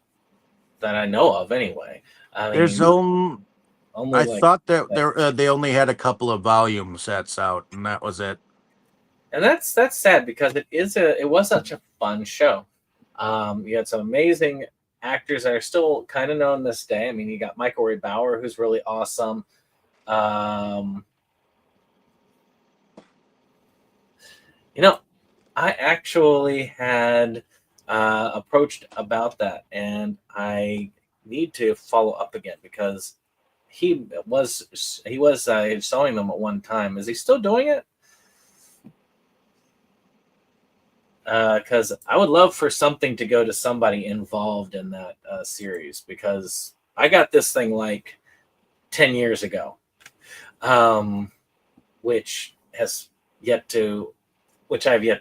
I know of, anyway. I mean, There's only I like, thought that they only had a couple of volume sets out, and that was it. and that's sad because it was such a fun show. You had some amazing actors that are still kind of known this day. I mean, you got Michael Ray Bauer, who's really awesome. You know, I actually had approached about that, and I need to follow up again because he was showing them at one time. Is he still doing it? Because I would love for something to go to somebody involved in that series, because I got this thing like 10 years ago, which I've yet to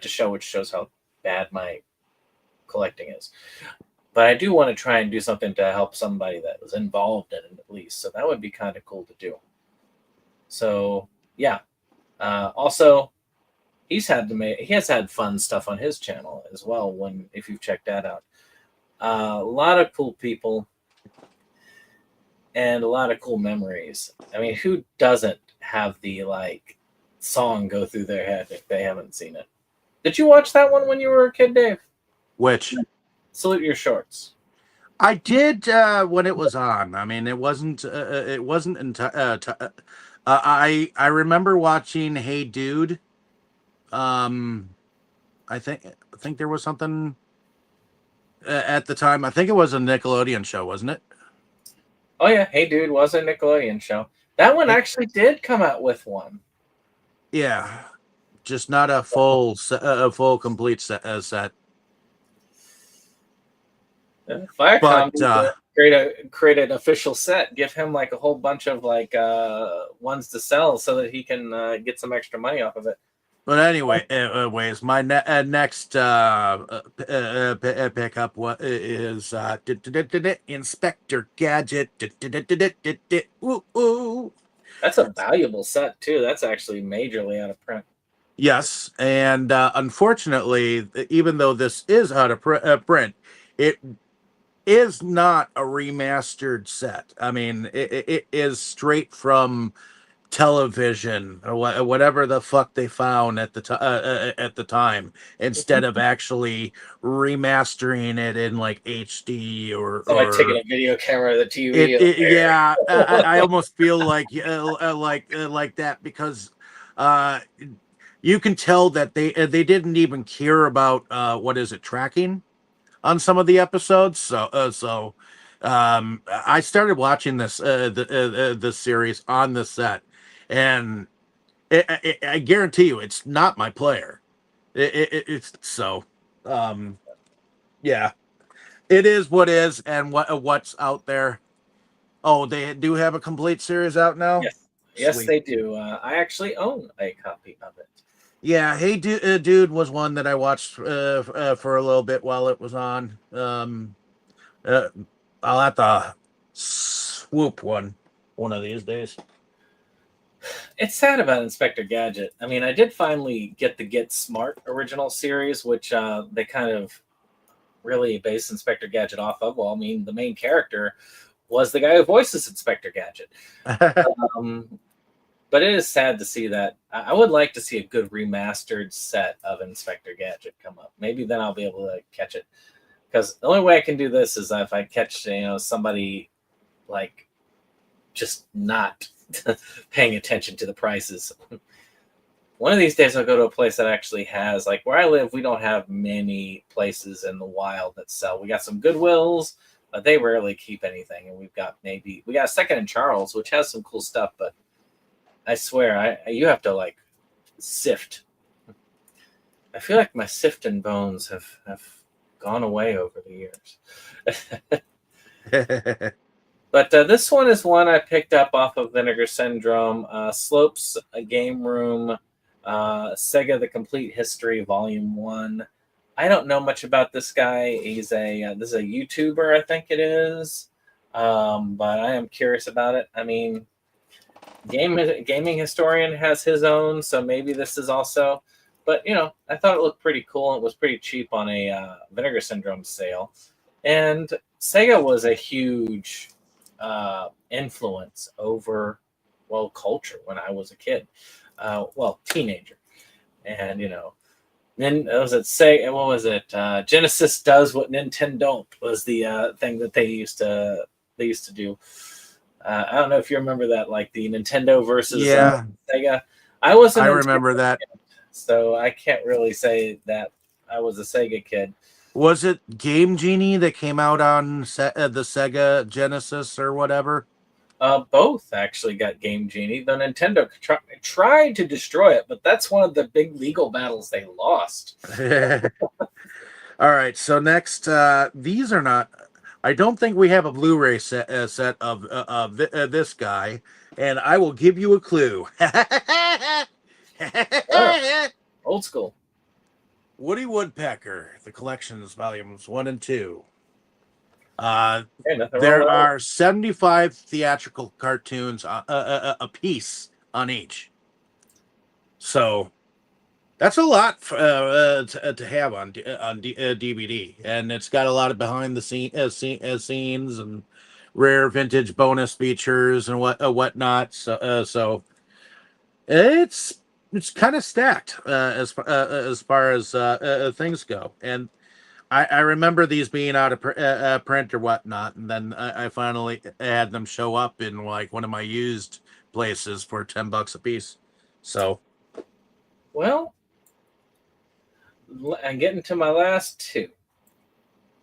show, which shows how bad my collecting is. But I do want to try and do something to help somebody that was involved in it at least. So that would be kind of cool to do. So yeah. Also, he has had fun stuff on his channel as well. If you've checked that out, a lot of cool people and a lot of cool memories. I mean, who doesn't have the song go through their head if they haven't seen it? Did you watch that one when you were a kid, Dave? Which? Salute Your Shorts. I did when it was on. I mean, it wasn't. It wasn't. I remember watching Hey Dude. I think there was something at the time. I think it was a Nickelodeon show, wasn't it? Oh yeah, Hey Dude was a Nickelodeon show. That one actually did come out with one. Yeah, just not a full complete set. Viacom But create an official set. Give him a whole bunch of ones to sell so that he can get some extra money off of it. But anyway, my next pickup is Inspector Gadget. That's a valuable set too. That's actually majorly out of print. Yes, and unfortunately, even though this is out of print, it is not a remastered set. I mean, it is straight from television or whatever the fuck they found at the time, instead of actually remastering it in HD or taking a video camera of the TV. Yeah, I almost feel like that, because you can tell that they didn't even care about tracking on some of the episodes. So I started watching this this series on the set, and I guarantee you, it's not my player. It's so, yeah, it is what is, and what's out there. Oh, they do have a complete series out now. Yes, Yes, Sweet. they do. I actually own a copy of it. Yeah, Hey Dude was one that I watched for a little bit while it was on. Uh, I'll have to swoop one of these days. It's sad about Inspector Gadget. I mean, I did finally get the Get Smart original series, which they kind of really based Inspector Gadget off of. Well, I mean, the main character was the guy who voices Inspector Gadget. Um, but it is sad to see that. I would like to see a good remastered set of Inspector Gadget come up. Maybe then I'll be able to catch it. Because the only way I can do this is if I catch, somebody like just not paying attention to the prices. One of these days I'll go to a place that actually has, like where I live, we don't have many places in the wild that sell. We got some Goodwills, but they rarely keep anything. And we got a Second and Charles, which has some cool stuff, but I swear, you have to like sift. I feel like my sifting bones have gone away over the years. But this one is one I picked up off of Vinegar Syndrome. Slopes, a Game Room, Sega: The Complete History, Volume 1. I don't know much about this guy. This is a YouTuber, I think it is. But I am curious about it. I mean, Gaming Historian has his own, so maybe this is also. But, I thought it looked pretty cool. It was pretty cheap on a Vinegar Syndrome sale. And Sega was a huge influence over, culture when I was a kid. Teenager. And, then was it Sega? What was it? Genesis does what Nintendo don't was the thing that they used to do. I don't know if you remember that, like the Nintendo versus Sega. I remember that. So I can't really say that I was a Sega kid. Was it Game Genie that came out on the Sega Genesis or whatever? Both actually got Game Genie. The Nintendo tried to destroy it, but that's one of the big legal battles they lost. All right, so next, these are not. I don't think we have a Blu-ray set of this guy, and I will give you a clue. Old school. Woody Woodpecker, the collections, volumes 1 and 2. There are 75 theatrical cartoons a piece on each. So that's a lot to have on DVD, and it's got a lot of behind the scenes and rare vintage bonus features and whatnot. So it's kind of stacked as far as things go, and I remember these being out of print or whatnot, and then I finally had them show up in like one of my used places for $10 a piece. So, well, I'm getting to my last two.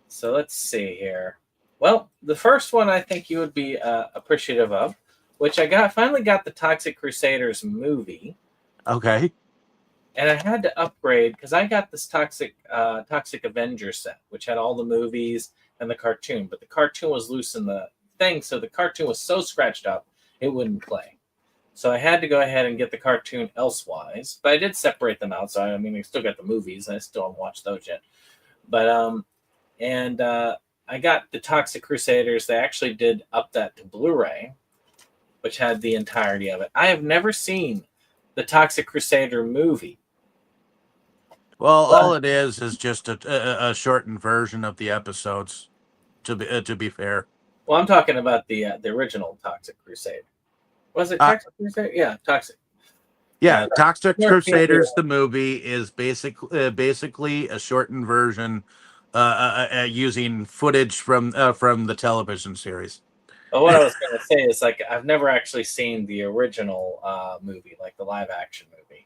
So let's see here. Well, the first one I think you would be appreciative of, which finally got the Toxic Crusaders movie. Okay. And I had to upgrade because I got this Toxic Avenger set, which had all the movies and the cartoon. But the cartoon was loose in the thing, so the cartoon was so scratched up, it wouldn't play. So I had to go ahead and get the cartoon elsewise. But I did separate them out, so I still got the movies, and I still haven't watched those yet. But I got the Toxic Crusaders. They actually did up that to Blu-ray, which had the entirety of it. I have never seen the Toxic Crusader movie. Well, all it is just a shortened version of the episodes. To be fair. Well, I'm talking about the original Toxic Crusader. Was it Toxic Crusader? Yeah, Toxic. Yeah, Toxic Crusaders, the movie, is basically a shortened version using footage from the television series. Well, what I was going to say is, like, I've never actually seen the original movie, like the live action movie.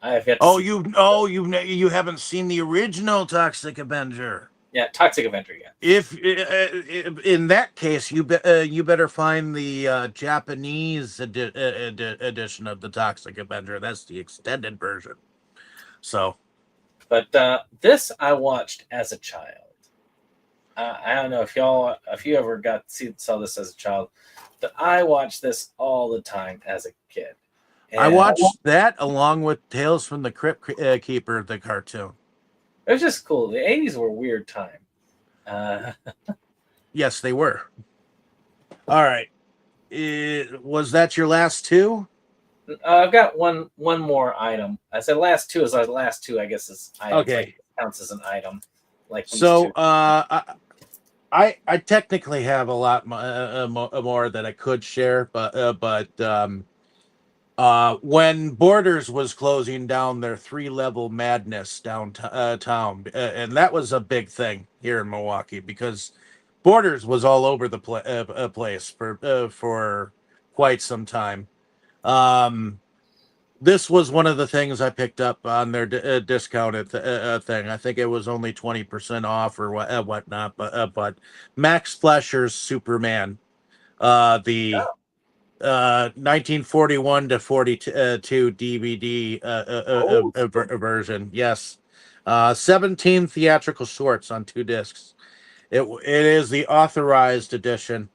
I have yet. You haven't seen the original Toxic Avenger. Yeah, Toxic Avenger. Yeah. If in that case, you better find the Japanese edition of the Toxic Avenger. That's the extended version. So, but this I watched as a child. I don't know if you ever saw this as a child, but I watched this all the time as a kid. I And watched that along with Tales from the Crypt Keeper, the cartoon. it was just cool. The 80s were a weird time. Yes, they were. All right. Was that your last two? I've got one more item. I said last two is our last two. I guess is items. Okay. Like, counts as an item. Like these So, two. I technically have a lot more that I could share, but when Borders was closing down their 3-level madness downtown, and that was a big thing here in Milwaukee because Borders was all over the place for quite some time. This was one of the things I picked up on their discounted thing. I think it was only 20% off or whatnot. But Max Fleischer's Superman, the 1941 to 42 DVD version. Yes, 17 theatrical shorts on 2 discs. It is the authorized edition.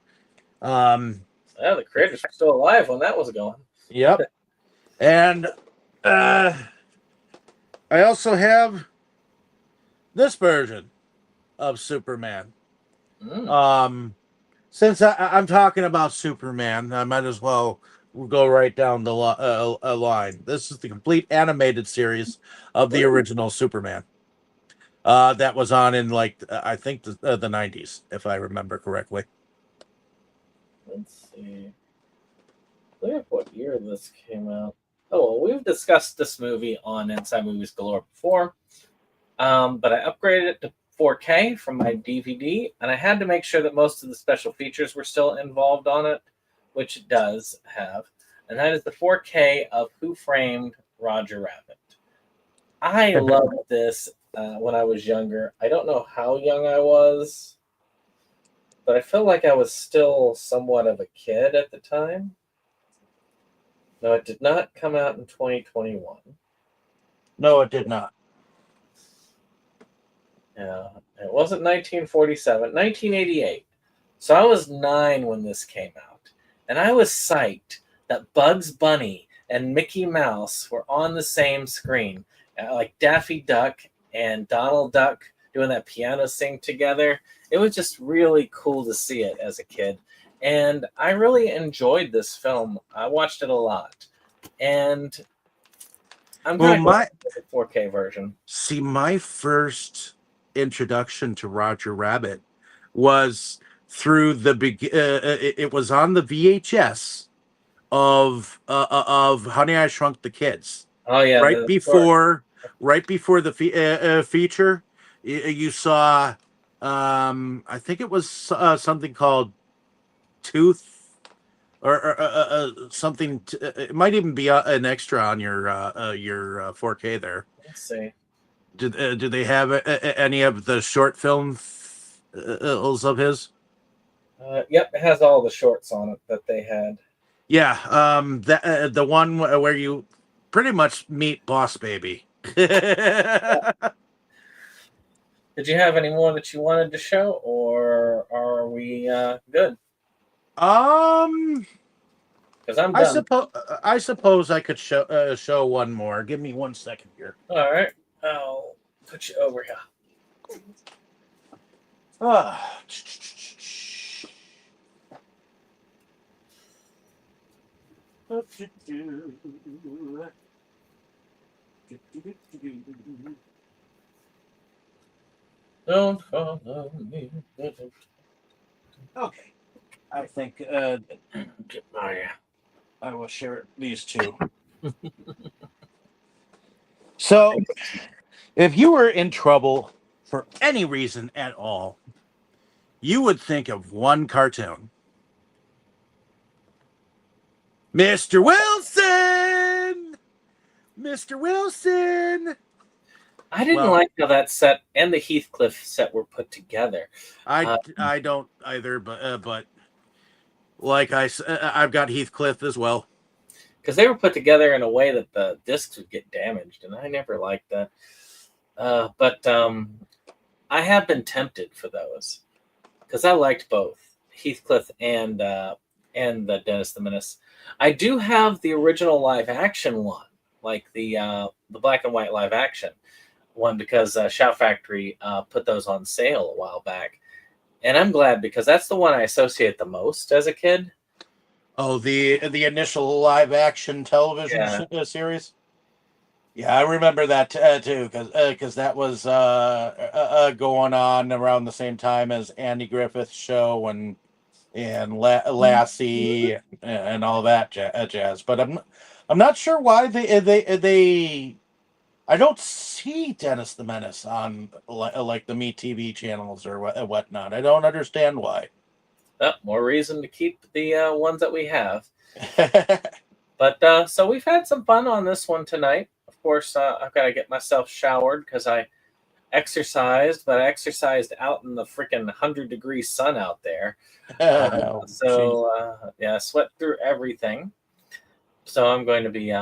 The creators were still alive when that was going. Yep. And I also have this version of Superman. Since I'm talking about Superman, I might as well go right down the line. This is the complete animated series of the original Superman. That was on in I think the 90s, if I remember correctly. Let's see. Look at what year this came out. Oh, well, we've discussed this movie on Inside Movies Galore before, but I upgraded it to 4K from my DVD, and I had to make sure that most of the special features were still involved on it, which it does have, and that is the 4K of Who Framed Roger Rabbit. I loved this when I was younger. I don't know how young I was, but I feel like I was still somewhat of a kid at the time. No, it did not come out in 2021. No, it did not. Yeah, it wasn't 1947, 1988. So I was 9 when this came out. And I was psyched that Bugs Bunny and Mickey Mouse were on the same screen. Like Daffy Duck and Donald Duck doing that piano sing together. It was just really cool to see it as a kid. And I really enjoyed this film. I watched it a lot. And I'm going to go with the 4K version. See, my first introduction to Roger Rabbit was through it was on the VHS of Honey, I Shrunk the Kids. Oh yeah, right before the feature, you saw I think it was something called Tooth or something. It might even be an extra on your 4K there. Let's see. Do they have any of the short films of his? Yep, it has all the shorts on it that they had. Yeah, the one where you pretty much meet Boss Baby. Did you have any more that you wanted to show, or are we good? Because I'm done. I suppose I could show one more. Give me 1 second here. All right, I'll put you over here. Don't follow me. Okay, I think Get my. I will share these two. So, if you were in trouble for any reason at all, you would think of one cartoon. Mr. Wilson! Mr. Wilson! I didn't like how that set and the Heathcliff set were put together. I don't either, but like I've got Heathcliff as well. Because they were put together in a way that the discs would get damaged, and I never liked that. But I have been tempted for those. because I liked both Heathcliff and the Dennis the Menace. I do have the original live action one, like the black and white live action one, because Shout Factory put those on sale a while back, and I'm glad because that's the one I associate the most as a kid. Oh, the initial live action television series. Yeah, I remember that too, because that was going on around the same time as Andy Griffith's show and Lassie and all that jazz. But I'm not sure why they I don't see Dennis the Menace on like the Me TV channels or whatnot. I don't understand why. More reason to keep the ones that we have. But so we've had some fun on this one tonight. Of course, I've got to get myself showered because I exercised, but I exercised out in the freaking 100-degree sun out there. Yeah, I sweat through everything. So I'm going to be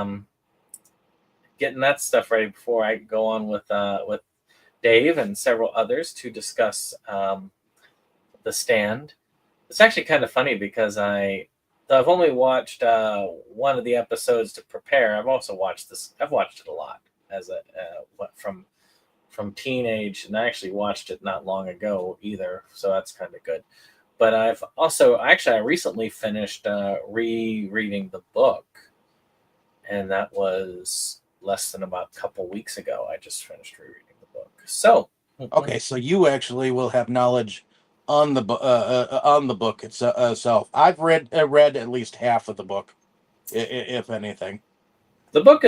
getting that stuff ready before I go on with Dave and several others to discuss The Stand. It's actually kind of funny because I've only watched one of the episodes to prepare. I've also watched this. I've watched it a lot as a from teenage, and I actually watched it not long ago either. So that's kind of good. But I've also I recently finished rereading the book, and that was less than about a couple weeks ago. I just finished rereading the book. So okay, so you actually will have knowledge on the book itself. I've read at least half of the book, if anything. the book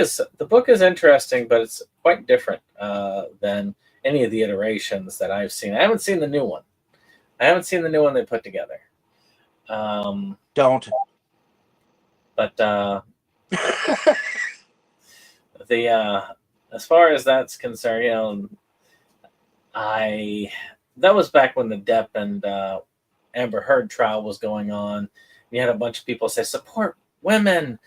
is interesting, but it's quite different than any of the iterations that I've seen. I haven't seen the new one. I haven't seen the new one they put together. Don't. But the as far as that's concerned, that was back when the Depp and Amber Heard trial was going on. You had a bunch of people say support women,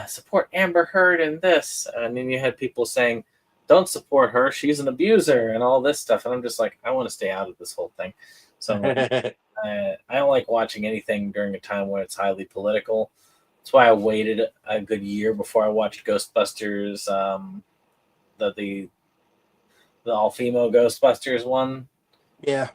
support Amber Heard in this, and then you had people saying don't support her, she's an abuser, and all this stuff. And I'm just like, I want to stay out of this whole thing. So I don't like watching anything during a time when it's highly political. That's why I waited a good year before I watched Ghostbusters, the all-female Ghostbusters one. Yeah.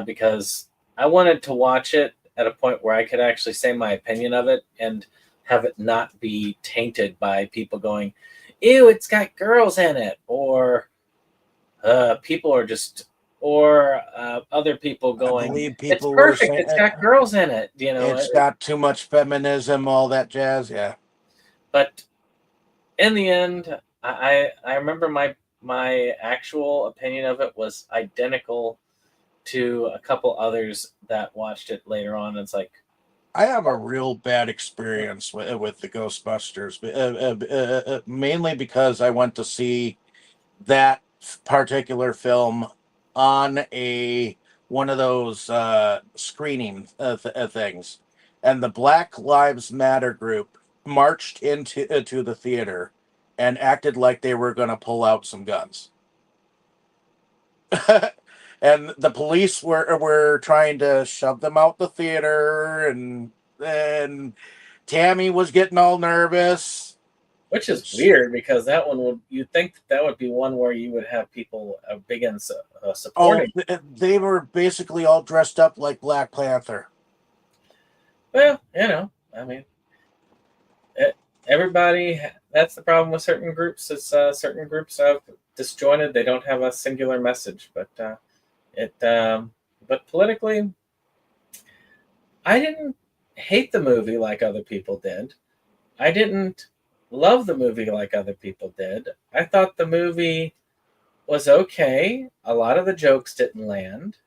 Because I wanted to watch it at a point where I could actually say my opinion of it and have it not be tainted by people going, ew, it's got girls in it, or people are just, or other people going, I believe it's people perfect, were saying, it's got girls in it, you know. It's got too much feminism, all that jazz, yeah. But in the end, I remember my actual opinion of it was identical to a couple others that watched it later on. It's like, I have a real bad experience with the Ghostbusters, mainly because I went to see that particular film on one of those screening things, and the Black Lives Matter group marched into the theater and acted like they were going to pull out some guns. And the police were trying to shove them out the theater, and Tammy was getting all nervous. which is weird because that one you'd think that would be one where you would have people big in supporting. Oh, they were basically all dressed up like Black Panther. Well, I mean, everybody. That's the problem with certain groups. It's certain groups are disjointed. They don't have a singular message. But but politically, I didn't hate the movie like other people did. I didn't love the movie like other people did. I thought the movie was okay. A lot of the jokes didn't land.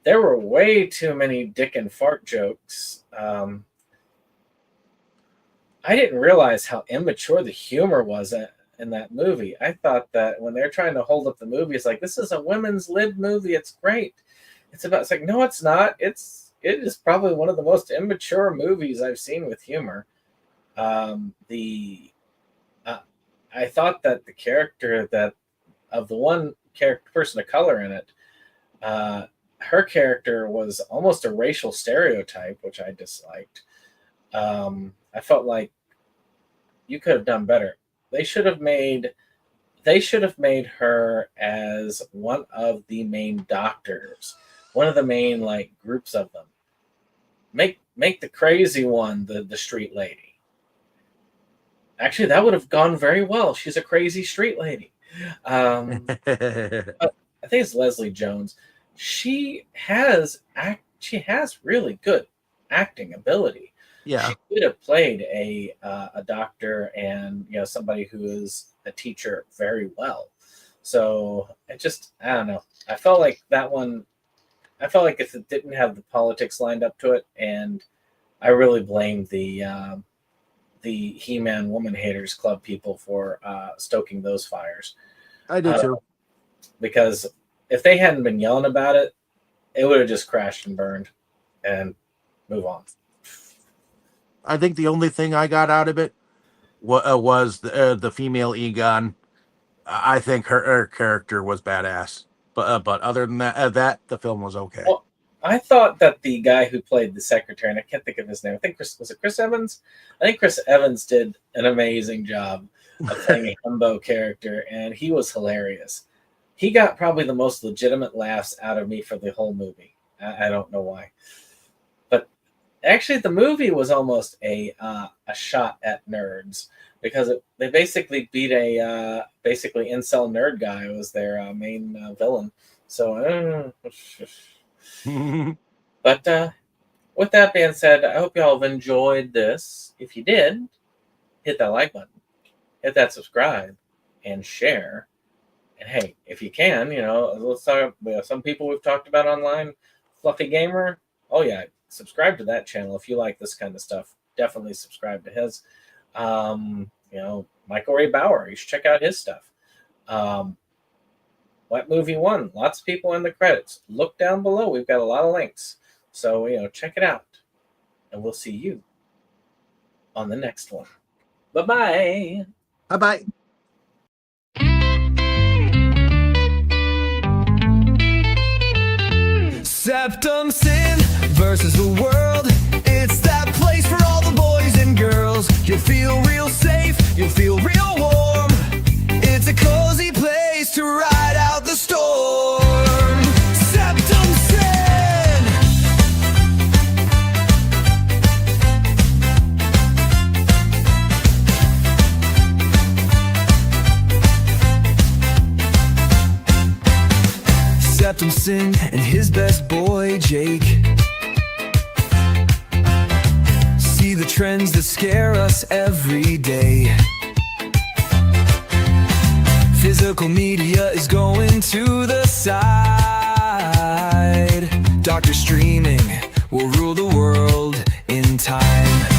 There were way too many dick and fart jokes. I didn't realize how immature the humor was in that movie. I thought that when they're trying to hold up the movie, it's like, this is a women's lib movie. It's great. It's like, no, it's not. It is probably one of the most immature movies I've seen with humor. I thought that the character of the one character person of color in it, her character was almost a racial stereotype, which I disliked. I felt like you could have done better. They should have made her as one of the main doctors, one of the main like groups of them. Make the crazy one the street lady. Actually, that would have gone very well. She's a crazy street lady. I think it's Leslie Jones. She has really good acting ability. Yeah. She could have played a doctor and somebody who is a teacher very well. So I don't know. I felt like that one. I felt like if it didn't have the politics lined up to it, and I really blame the He-Man Woman Haters Club people for stoking those fires. I do too. Because if they hadn't been yelling about it, it would have just crashed and burned and move on. I think the only thing I got out of it was the female Egon. I think her character was badass. But other than that, the film was okay. Well, I thought that the guy who played the secretary, and I can't think of his name, I think was it Chris Evans? I think Chris Evans did an amazing job of playing a himbo character, and he was hilarious. He got probably the most legitimate laughs out of me for the whole movie. I don't know why. But actually, the movie was almost a shot at nerds, because they basically beat a basically incel nerd guy who was their main villain. So, but with that being said, I hope y'all have enjoyed this. If you did, hit that like button, hit that subscribe, and share. And hey, if you can, let's talk. Some people we've talked about online, Fluffy Gamer. Oh yeah, subscribe to that channel if you like this kind of stuff. Definitely subscribe to his. Michael Ray Bauer. You should check out his stuff. What movie won? Lots of people in the credits. Look down below. We've got a lot of links. So, check it out. And we'll see you on the next one. Bye-bye. Bye-bye. SeptumSin versus the world. It's that place for all the boys and girls. You'll feel real safe, you'll feel real warm. It's a cozy place to ride out the storm. SeptumSin. SeptumSin and his best boy Jake see the trends that scare us every day. Physical media is going to the side. Doctor streaming will rule the world in time.